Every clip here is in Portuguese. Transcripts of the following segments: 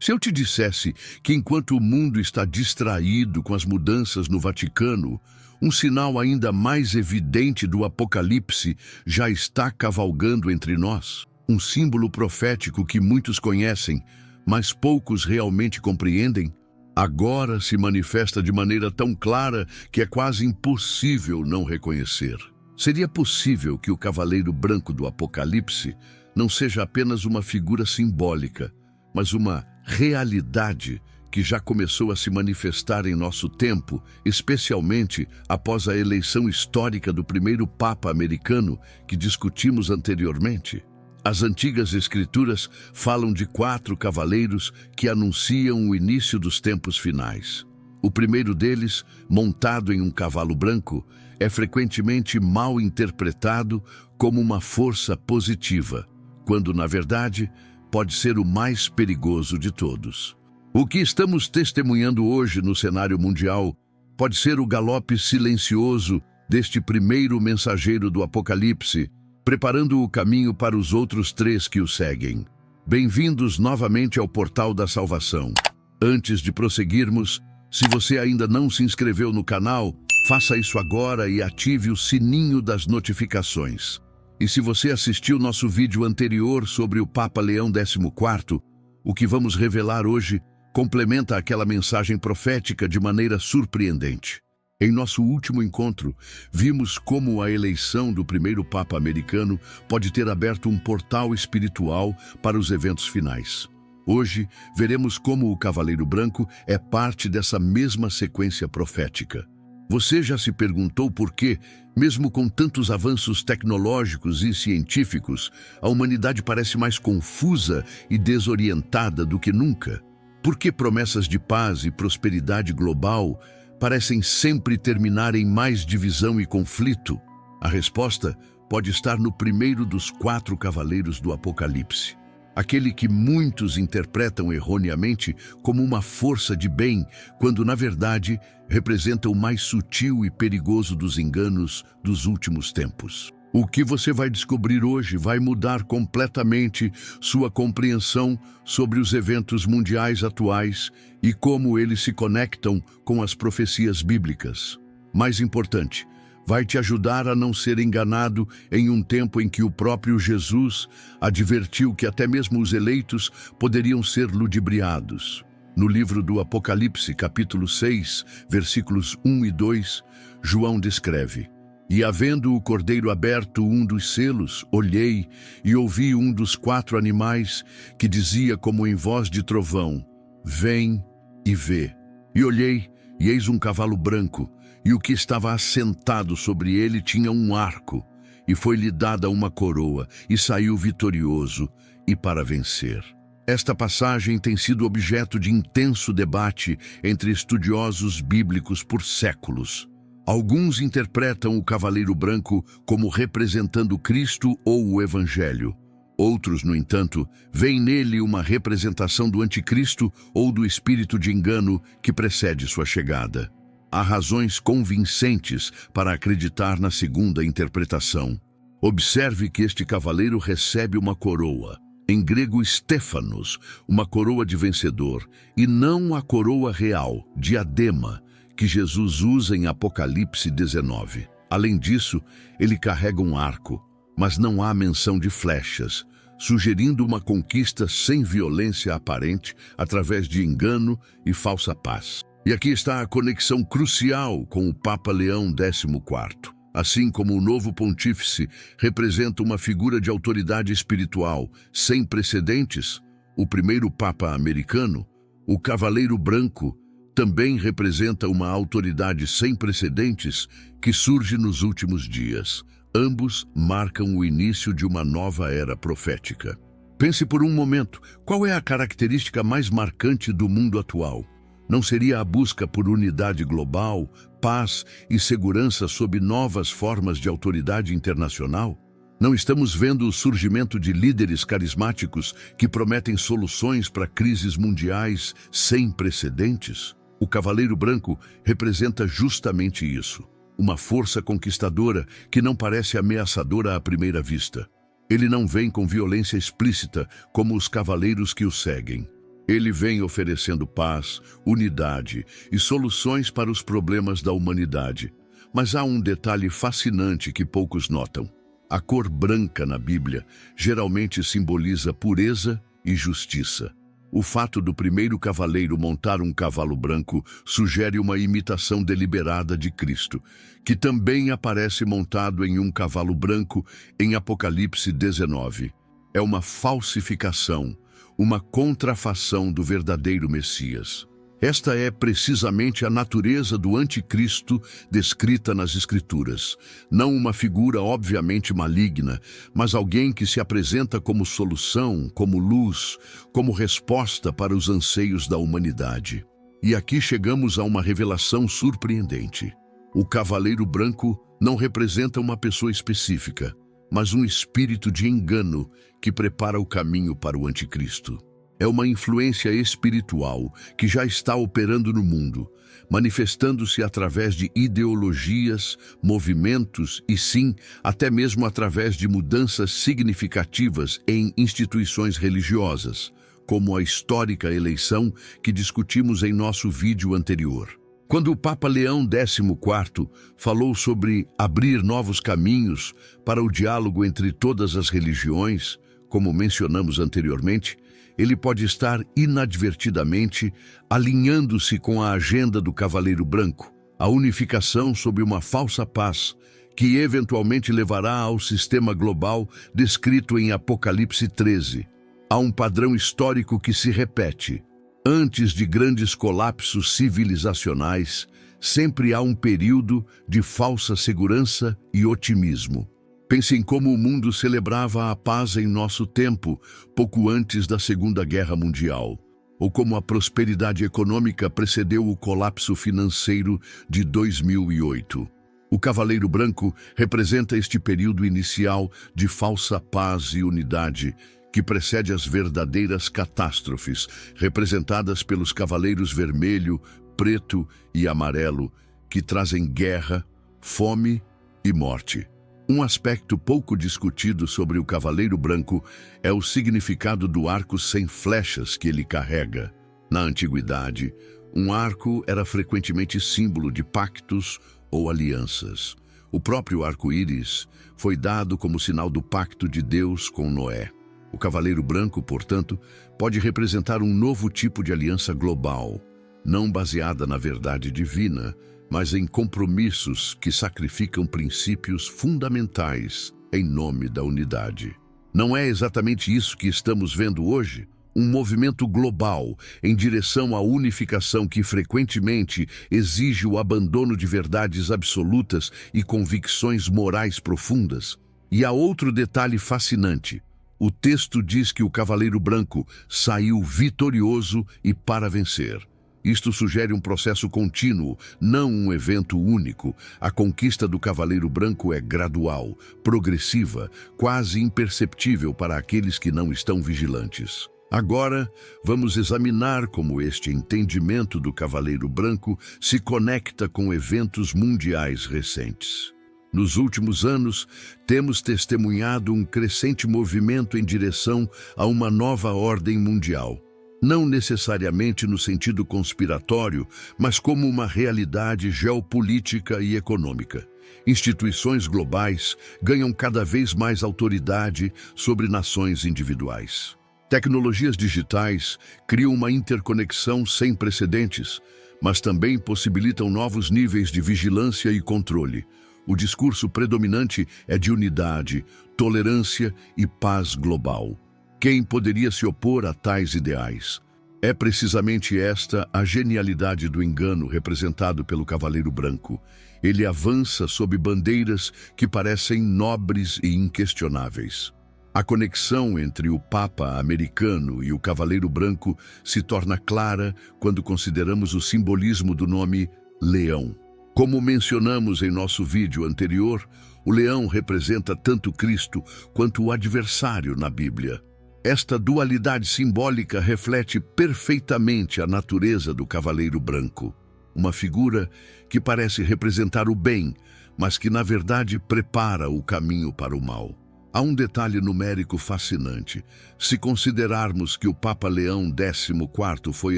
Se eu te dissesse que enquanto o mundo está distraído com as mudanças no Vaticano, um sinal ainda mais evidente do Apocalipse já está cavalgando entre nós, um símbolo profético que muitos conhecem, mas poucos realmente compreendem, agora se manifesta de maneira tão clara que é quase impossível não reconhecer. Seria possível que o Cavaleiro Branco do Apocalipse não seja apenas uma figura simbólica, mas uma realidade que já começou a se manifestar em nosso tempo, especialmente após a eleição histórica do primeiro Papa americano que discutimos anteriormente. As antigas escrituras falam de 4 cavaleiros que anunciam o início dos tempos finais. O primeiro deles, montado em um cavalo branco, é frequentemente mal interpretado como uma força positiva, quando, na verdade, pode ser o mais perigoso de todos. O que estamos testemunhando hoje no cenário mundial pode ser o galope silencioso deste primeiro mensageiro do Apocalipse, preparando o caminho para os outros 3 que o seguem. Bem-vindos novamente ao Portal da Salvação. Antes de prosseguirmos, se você ainda não se inscreveu no canal, faça isso agora e ative o sininho das notificações. E se você assistiu nosso vídeo anterior sobre o Papa Leão XIV, o que vamos revelar hoje complementa aquela mensagem profética de maneira surpreendente. Em nosso último encontro, vimos como a eleição do primeiro Papa americano pode ter aberto um portal espiritual para os eventos finais. Hoje, veremos como o Cavaleiro Branco é parte dessa mesma sequência profética. Você já se perguntou por que, mesmo com tantos avanços tecnológicos e científicos, a humanidade parece mais confusa e desorientada do que nunca? Por que promessas de paz e prosperidade global parecem sempre terminar em mais divisão e conflito? A resposta pode estar no primeiro dos 4 cavaleiros do Apocalipse. Aquele que muitos interpretam erroneamente como uma força de bem, quando na verdade representa o mais sutil e perigoso dos enganos dos últimos tempos. O que você vai descobrir hoje vai mudar completamente sua compreensão sobre os eventos mundiais atuais e como eles se conectam com as profecias bíblicas. Mais importante, vai te ajudar a não ser enganado em um tempo em que o próprio Jesus advertiu que até mesmo os eleitos poderiam ser ludibriados. No livro do Apocalipse, capítulo 6, versículos 1 e 2, João descreve: "E havendo o cordeiro aberto um dos selos, olhei e ouvi um dos 4 animais que dizia como em voz de trovão: Vem e vê. E olhei, e eis um cavalo branco, e o que estava assentado sobre ele tinha um arco, e foi-lhe dada uma coroa, e saiu vitorioso, e para vencer." Esta passagem tem sido objeto de intenso debate entre estudiosos bíblicos por séculos. Alguns interpretam o Cavaleiro Branco como representando Cristo ou o Evangelho. Outros, no entanto, veem nele uma representação do Anticristo ou do espírito de engano que precede sua chegada. Há razões convincentes para acreditar na segunda interpretação. Observe que este cavaleiro recebe uma coroa, em grego Stéphanos, uma coroa de vencedor, e não a coroa real, diadema, que Jesus usa em Apocalipse 19. Além disso, ele carrega um arco, mas não há menção de flechas, sugerindo uma conquista sem violência aparente através de engano e falsa paz. E aqui está a conexão crucial com o Papa Leão XIV. Assim como o novo pontífice representa uma figura de autoridade espiritual sem precedentes, o primeiro Papa americano, o Cavaleiro Branco, também representa uma autoridade sem precedentes que surge nos últimos dias. Ambos marcam o início de uma nova era profética. Pense por um momento, qual é a característica mais marcante do mundo atual? Não seria a busca por unidade global, paz e segurança sob novas formas de autoridade internacional? Não estamos vendo o surgimento de líderes carismáticos que prometem soluções para crises mundiais sem precedentes? O Cavaleiro Branco representa justamente isso. Uma força conquistadora que não parece ameaçadora à primeira vista. Ele não vem com violência explícita como os cavaleiros que o seguem. Ele vem oferecendo paz, unidade e soluções para os problemas da humanidade. Mas há um detalhe fascinante que poucos notam. A cor branca na Bíblia geralmente simboliza pureza e justiça. O fato do primeiro cavaleiro montar um cavalo branco sugere uma imitação deliberada de Cristo, que também aparece montado em um cavalo branco em Apocalipse 19. É uma falsificação, uma contrafação do verdadeiro Messias. Esta é precisamente a natureza do anticristo descrita nas Escrituras. Não uma figura obviamente maligna, mas alguém que se apresenta como solução, como luz, como resposta para os anseios da humanidade. E aqui chegamos a uma revelação surpreendente. O cavaleiro branco não representa uma pessoa específica, mas um espírito de engano que prepara o caminho para o anticristo. É uma influência espiritual que já está operando no mundo, manifestando-se através de ideologias, movimentos e, sim, até mesmo através de mudanças significativas em instituições religiosas, como a histórica eleição que discutimos em nosso vídeo anterior. Quando o Papa Leão XIV falou sobre abrir novos caminhos para o diálogo entre todas as religiões, como mencionamos anteriormente, ele pode estar inadvertidamente alinhando-se com a agenda do Cavaleiro Branco, a unificação sob uma falsa paz, que eventualmente levará ao sistema global descrito em Apocalipse 13. Há um padrão histórico que se repete. Antes de grandes colapsos civilizacionais, sempre há um período de falsa segurança e otimismo. Pense em como o mundo celebrava a paz em nosso tempo, pouco antes da Segunda Guerra Mundial, ou como a prosperidade econômica precedeu o colapso financeiro de 2008. O Cavaleiro Branco representa este período inicial de falsa paz e unidade, que precede as verdadeiras catástrofes, representadas pelos cavaleiros vermelho, preto e amarelo, que trazem guerra, fome e morte. Um aspecto pouco discutido sobre o Cavaleiro Branco é o significado do arco sem flechas que ele carrega. Na antiguidade, um arco era frequentemente símbolo de pactos ou alianças. O próprio arco-íris foi dado como sinal do pacto de Deus com Noé. O Cavaleiro Branco, portanto, pode representar um novo tipo de aliança global, não baseada na verdade divina, mas em compromissos que sacrificam princípios fundamentais em nome da unidade. Não é exatamente isso que estamos vendo hoje? Um movimento global em direção à unificação que frequentemente exige o abandono de verdades absolutas e convicções morais profundas. E há outro detalhe fascinante. O texto diz que o Cavaleiro Branco saiu vitorioso e para vencer. Isto sugere um processo contínuo, não um evento único. A conquista do Cavaleiro Branco é gradual, progressiva, quase imperceptível para aqueles que não estão vigilantes. Agora, vamos examinar como este entendimento do Cavaleiro Branco se conecta com eventos mundiais recentes. Nos últimos anos, temos testemunhado um crescente movimento em direção a uma nova ordem mundial. Não necessariamente no sentido conspiratório, mas como uma realidade geopolítica e econômica. Instituições globais ganham cada vez mais autoridade sobre nações individuais. Tecnologias digitais criam uma interconexão sem precedentes, mas também possibilitam novos níveis de vigilância e controle. O discurso predominante é de unidade, tolerância e paz global. Quem poderia se opor a tais ideais? É precisamente esta a genialidade do engano representado pelo Cavaleiro Branco. Ele avança sob bandeiras que parecem nobres e inquestionáveis. A conexão entre o Papa americano e o Cavaleiro Branco se torna clara quando consideramos o simbolismo do nome leão. Como mencionamos em nosso vídeo anterior, o leão representa tanto Cristo quanto o adversário na Bíblia. Esta dualidade simbólica reflete perfeitamente a natureza do Cavaleiro Branco. Uma figura que parece representar o bem, mas que na verdade prepara o caminho para o mal. Há um detalhe numérico fascinante. Se considerarmos que o Papa Leão XIV foi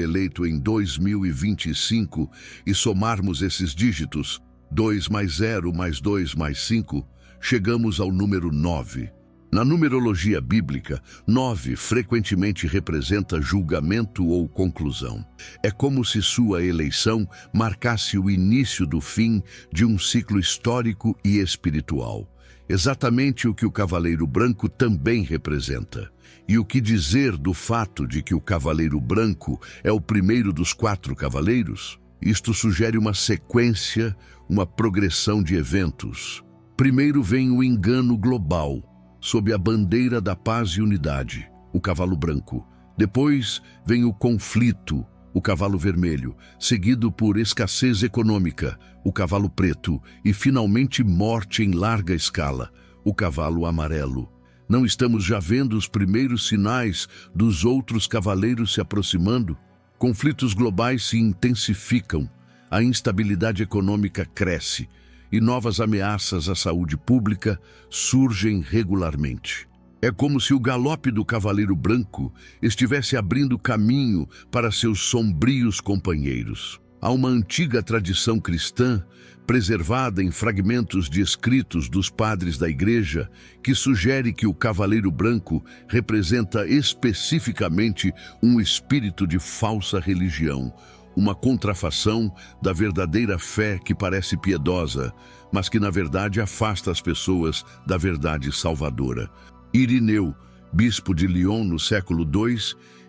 eleito em 2025 e somarmos esses dígitos, 2 mais 0 mais 2 mais 5, chegamos ao número 9. Na numerologia bíblica, 9 frequentemente representa julgamento ou conclusão. É como se sua eleição marcasse o início do fim de um ciclo histórico e espiritual. Exatamente o que o Cavaleiro Branco também representa. E o que dizer do fato de que o Cavaleiro Branco é o primeiro dos 4 cavaleiros? Isto sugere uma sequência, uma progressão de eventos. Primeiro vem o engano global, sob a bandeira da paz e unidade, o cavalo branco. Depois vem o conflito, o cavalo vermelho, seguido por escassez econômica, o cavalo preto, e finalmente morte em larga escala, o cavalo amarelo. Não estamos já vendo os primeiros sinais dos outros cavaleiros se aproximando? Conflitos globais se intensificam, a instabilidade econômica cresce, e novas ameaças à saúde pública surgem regularmente. É como se o galope do Cavaleiro Branco estivesse abrindo caminho para seus sombrios companheiros. Há uma antiga tradição cristã, preservada em fragmentos de escritos dos padres da Igreja, que sugere que o Cavaleiro Branco representa especificamente um espírito de falsa religião, uma contrafação da verdadeira fé que parece piedosa, mas que na verdade afasta as pessoas da verdade salvadora. Irineu, bispo de Lyon no século II,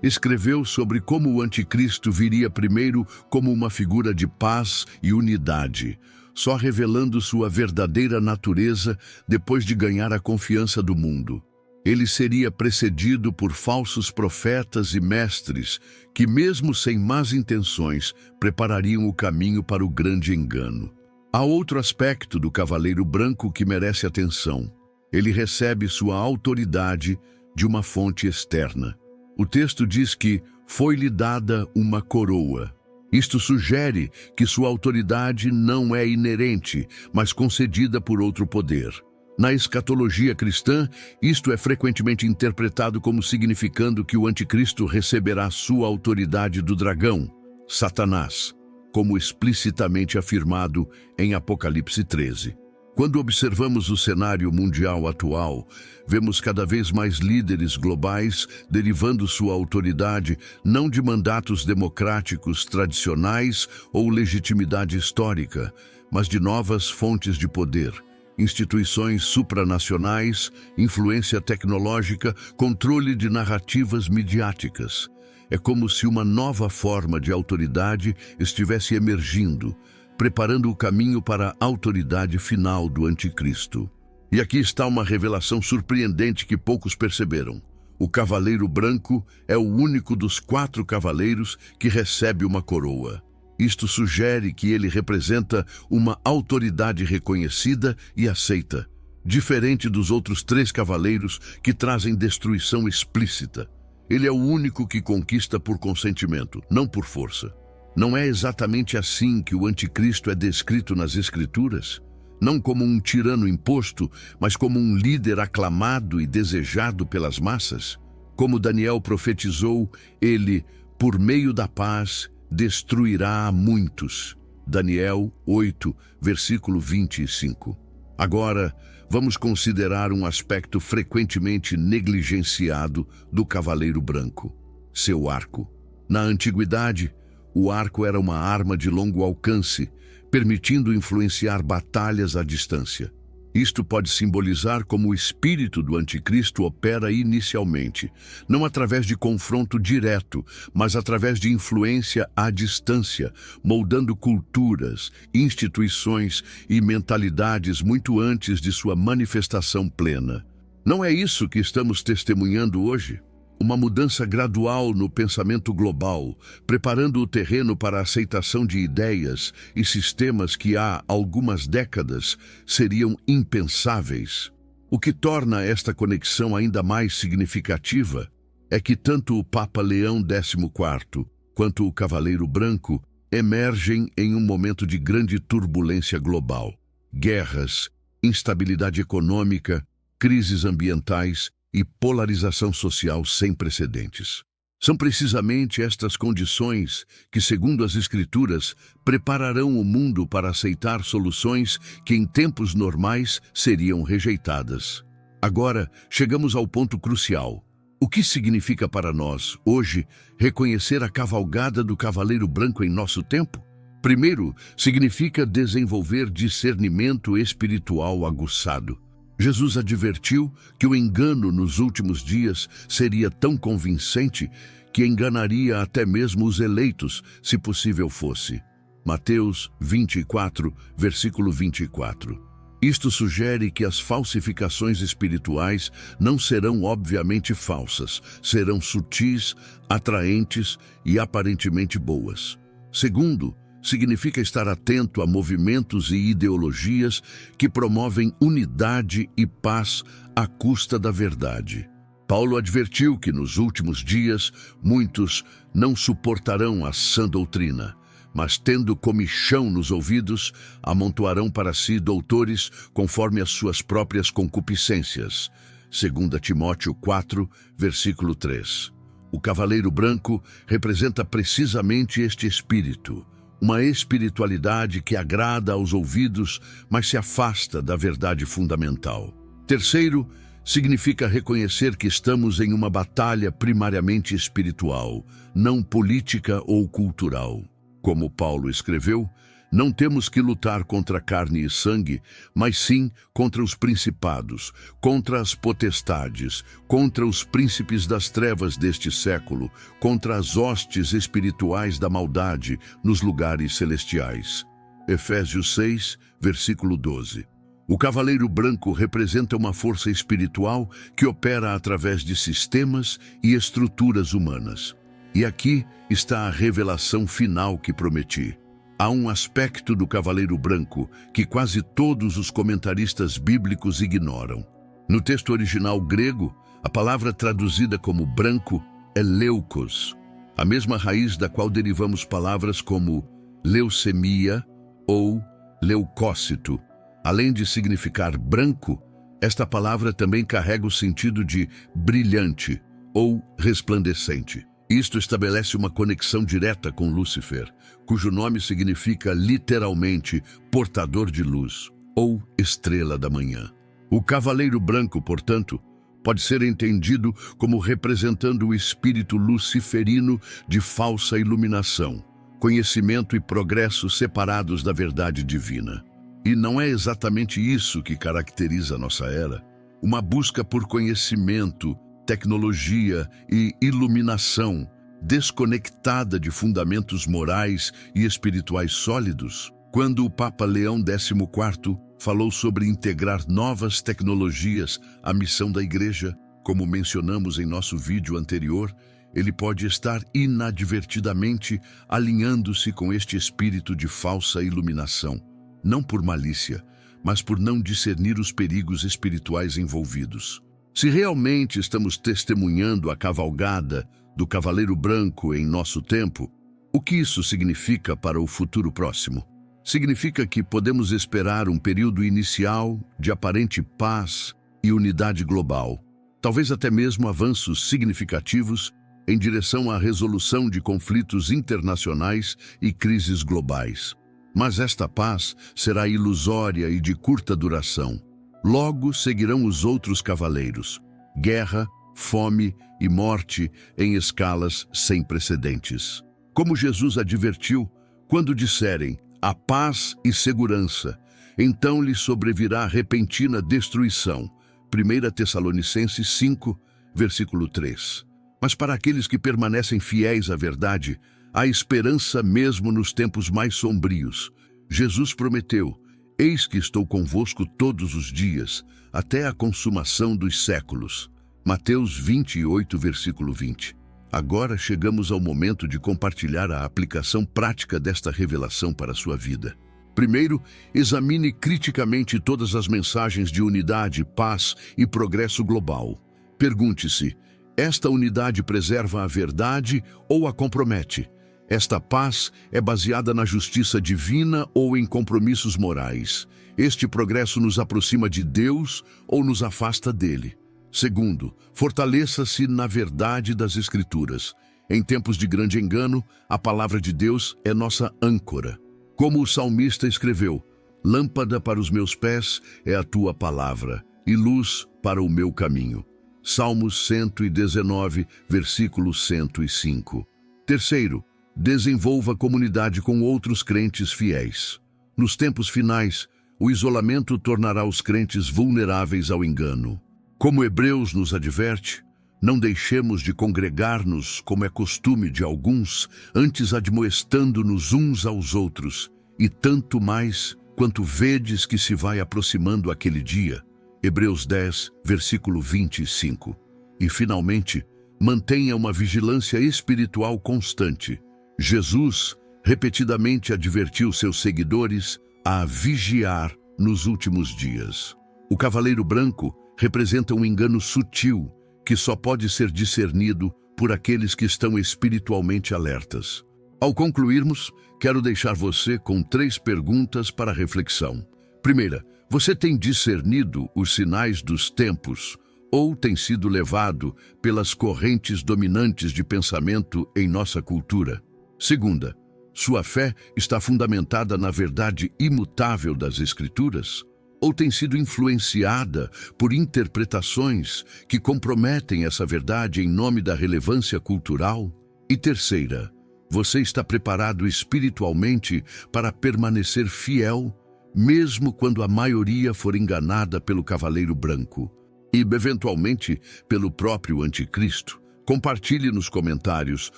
escreveu sobre como o anticristo viria primeiro como uma figura de paz e unidade, só revelando sua verdadeira natureza depois de ganhar a confiança do mundo. Ele seria precedido por falsos profetas e mestres que, mesmo sem más intenções, preparariam o caminho para o grande engano. Há outro aspecto do Cavaleiro Branco que merece atenção. Ele recebe sua autoridade de uma fonte externa. O texto diz que foi-lhe dada uma coroa. Isto sugere que sua autoridade não é inerente, mas concedida por outro poder. Na escatologia cristã, isto é frequentemente interpretado como significando que o anticristo receberá sua autoridade do dragão, Satanás, como explicitamente afirmado em Apocalipse 13. Quando observamos o cenário mundial atual, vemos cada vez mais líderes globais derivando sua autoridade não de mandatos democráticos tradicionais ou legitimidade histórica, mas de novas fontes de poder. Instituições supranacionais, influência tecnológica, controle de narrativas midiáticas. É como se uma nova forma de autoridade estivesse emergindo, preparando o caminho para a autoridade final do anticristo. E aqui está uma revelação surpreendente que poucos perceberam. O Cavaleiro Branco é o único dos 4 cavaleiros que recebe uma coroa. Isto sugere que ele representa uma autoridade reconhecida e aceita, diferente dos outros 3 cavaleiros que trazem destruição explícita. Ele é o único que conquista por consentimento, não por força. Não é exatamente assim que o anticristo é descrito nas Escrituras? Não como um tirano imposto, mas como um líder aclamado e desejado pelas massas? Como Daniel profetizou, ele, por meio da paz, destruirá a muitos. Daniel 8, versículo 25. Agora, vamos considerar um aspecto frequentemente negligenciado do Cavaleiro Branco: seu arco. Na antiguidade, o arco era uma arma de longo alcance, permitindo influenciar batalhas à distância. Isto pode simbolizar como o espírito do anticristo opera inicialmente, não através de confronto direto, mas através de influência à distância, moldando culturas, instituições e mentalidades muito antes de sua manifestação plena. Não é isso que estamos testemunhando hoje? Uma mudança gradual no pensamento global, preparando o terreno para a aceitação de ideias e sistemas que há algumas décadas seriam impensáveis. O que torna esta conexão ainda mais significativa é que tanto o Papa Leão XIV quanto o Cavaleiro Branco emergem em um momento de grande turbulência global. Guerras, instabilidade econômica crises ambientais e polarização social sem precedentes. São precisamente estas condições que, segundo as Escrituras, prepararão o mundo para aceitar soluções que em tempos normais seriam rejeitadas. Agora, chegamos ao ponto crucial. O que significa para nós, hoje, reconhecer a cavalgada do Cavaleiro Branco em nosso tempo? Primeiro, significa desenvolver discernimento espiritual aguçado. Jesus advertiu que o engano nos últimos dias seria tão convincente que enganaria até mesmo os eleitos, se possível fosse. Mateus 24, versículo 24. Isto sugere que as falsificações espirituais não serão obviamente falsas, serão sutis, atraentes e aparentemente boas. Segundo, significa estar atento a movimentos e ideologias que promovem unidade e paz à custa da verdade. Paulo advertiu que nos últimos dias muitos não suportarão a sã doutrina, mas tendo comichão nos ouvidos, amontoarão para si doutores conforme as suas próprias concupiscências. 2 Timóteo 4, versículo 3. O Cavaleiro Branco representa precisamente este espírito. Uma espiritualidade que agrada aos ouvidos, mas se afasta da verdade fundamental. Terceiro, significa reconhecer que estamos em uma batalha primariamente espiritual, não política ou cultural. Como Paulo escreveu, não temos que lutar contra carne e sangue, mas sim contra os principados, contra as potestades, contra os príncipes das trevas deste século, contra as hostes espirituais da maldade nos lugares celestiais. Efésios 6, versículo 12. O Cavaleiro Branco representa uma força espiritual que opera através de sistemas e estruturas humanas. E aqui está a revelação final que prometi. Há um aspecto do Cavaleiro Branco que quase todos os comentaristas bíblicos ignoram. No texto original grego, a palavra traduzida como branco é leucos, a mesma raiz da qual derivamos palavras como leucemia ou leucócito. Além de significar branco, esta palavra também carrega o sentido de brilhante ou resplandecente. Isto estabelece uma conexão direta com Lúcifer, cujo nome significa literalmente portador de luz ou estrela da manhã. O Cavaleiro Branco, portanto, pode ser entendido como representando o espírito luciferino de falsa iluminação, conhecimento e progresso separados da verdade divina. E não é exatamente isso que caracteriza a nossa era. Uma busca por conhecimento, tecnologia e iluminação, desconectada de fundamentos morais e espirituais sólidos. Quando o Papa Leão XIV falou sobre integrar novas tecnologias à missão da Igreja, como mencionamos em nosso vídeo anterior, ele pode estar inadvertidamente alinhando-se com este espírito de falsa iluminação, não por malícia, mas por não discernir os perigos espirituais envolvidos. Se realmente estamos testemunhando a cavalgada do Cavaleiro Branco em nosso tempo, o que isso significa para o futuro próximo? Significa que podemos esperar um período inicial de aparente paz e unidade global, talvez até mesmo avanços significativos em direção à resolução de conflitos internacionais e crises globais. Mas esta paz será ilusória e de curta duração. Logo seguirão os outros cavaleiros: guerra, fome e morte em escalas sem precedentes. Como Jesus advertiu, quando disserem a paz e segurança, então lhe sobrevirá repentina destruição. 1 Tessalonicenses 5, versículo 3. Mas para aqueles que permanecem fiéis à verdade, há esperança mesmo nos tempos mais sombrios. Jesus prometeu: eis que estou convosco todos os dias, até a consumação dos séculos. Mateus 28, versículo 20. Agora chegamos ao momento de compartilhar a aplicação prática desta revelação para a sua vida. Primeiro, examine criticamente todas as mensagens de unidade, paz e progresso global. Pergunte-se: esta unidade preserva a verdade ou a compromete? Esta paz é baseada na justiça divina ou em compromissos morais. Este progresso nos aproxima de Deus ou nos afasta dele. Segundo, fortaleça-se na verdade das Escrituras. Em tempos de grande engano, a palavra de Deus é nossa âncora. Como o salmista escreveu, lâmpada para os meus pés é a tua palavra e luz para o meu caminho. Salmos 119, versículo 105. Terceiro, desenvolva comunidade com outros crentes fiéis. Nos tempos finais, o isolamento tornará os crentes vulneráveis ao engano. Como Hebreus nos adverte, não deixemos de congregar-nos como é costume de alguns, antes admoestando-nos uns aos outros, e tanto mais quanto vedes que se vai aproximando aquele dia. Hebreus 10, versículo 25. E, finalmente, mantenha uma vigilância espiritual constante. Jesus repetidamente advertiu seus seguidores a vigiar nos últimos dias. O cavaleiro branco representa um engano sutil que só pode ser discernido por aqueles que estão espiritualmente alertas. Ao concluirmos, quero deixar você com 3 perguntas para reflexão. Primeira, você tem discernido os sinais dos tempos ou tem sido levado pelas correntes dominantes de pensamento em nossa cultura? Segunda, sua fé está fundamentada na verdade imutável das Escrituras? Ou tem sido influenciada por interpretações que comprometem essa verdade em nome da relevância cultural? E terceira, você está preparado espiritualmente para permanecer fiel, mesmo quando a maioria for enganada pelo cavaleiro branco e, eventualmente, pelo próprio anticristo? Compartilhe nos comentários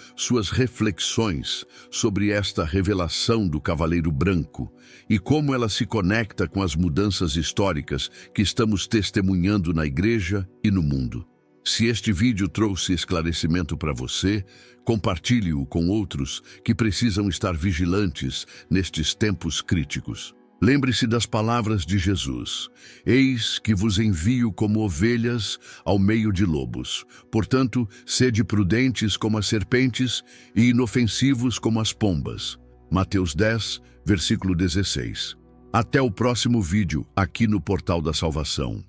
suas reflexões sobre esta revelação do Cavaleiro Branco e como ela se conecta com as mudanças históricas que estamos testemunhando na igreja e no mundo. Se este vídeo trouxe esclarecimento para você, compartilhe-o com outros que precisam estar vigilantes nestes tempos críticos. Lembre-se das palavras de Jesus: eis que vos envio como ovelhas ao meio de lobos. Portanto, sede prudentes como as serpentes e inofensivos como as pombas. Mateus 10, versículo 16. Até o próximo vídeo aqui no Portal da Salvação.